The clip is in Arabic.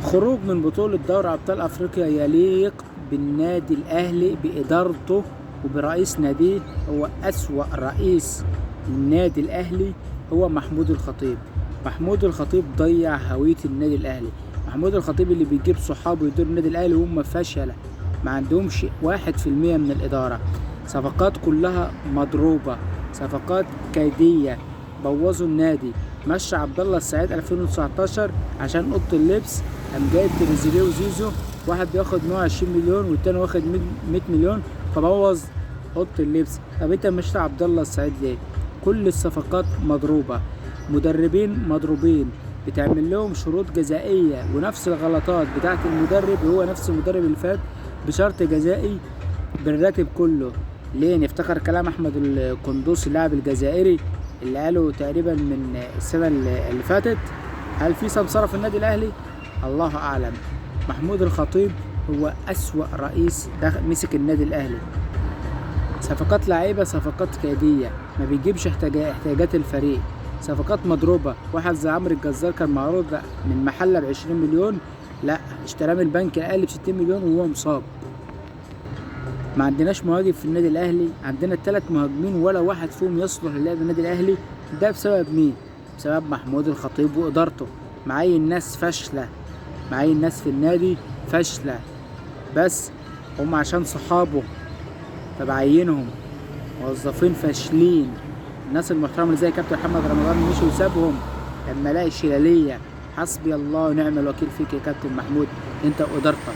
خروج من بطولة دوري أبطال أفريقيا يليق بالنادي الأهلي بإدارته وبرئيس ناديه. هو أسوأ رئيس للنادي الأهلي هو محمود الخطيب. محمود الخطيب ضيع هوية النادي الأهلي. محمود الخطيب اللي بيجيب صحابه يديروا النادي الأهلي وهم فشلة، ما عندهمش 1% من الإدارة. صفقات كلها مضروبة، صفقات كيدية، بوظوا النادي. مشى عبد الله السعيد 2019 عشان اوضه اللبس، قام جايب تريزيجيه وزيزو، واحد بياخد 120 مليون والتاني واخد 100 مليون، فبوظ اوضه اللبس. طب انت مشيت عبد الله السعيد ليه؟ كل الصفقات مضروبه، مدربين مضروبين، بتعمل لهم شروط جزائيه ونفس الغلطات بتاعت المدرب، هو نفس المدرب اللي فات بشرط جزائي بالراتب كله. ليه؟ نفتكر كلام احمد القندوسي اللاعب الجزائري اللي قاله تقريبا من السنة اللي فاتت، هل في سمسرة في النادي الأهلي؟ الله أعلم. محمود الخطيب هو أسوأ رئيس مسك النادي الأهلي. صفقات لعيبة، صفقات كيدية، ما بيجيبش احتياجات الفريق، صفقات مضروبة. واحد زي عمرو الجزار كان معروض من محلة ب20 مليون، لا اشتراه من البنك الأهلي ب60 مليون وهو مصاب. ما عندناش مهاجم في النادي الاهلي، عندنا 3 مهاجمين ولا واحد فيهم يصلح للعب النادي الاهلي. ده بسبب مين؟ بسبب محمود الخطيب وادارته. معين ناس فاشله، معين ناس في النادي فاشله، بس هم عشان صحابه فبعينهم. موظفين فاشلين. الناس المحترمه اللي زي كابتن محمد رمضان مشي وسابهم لما لقى الشلاليه. حسبي الله ونعم الوكيل فيك يا كابتن محمود، انت وادارتك.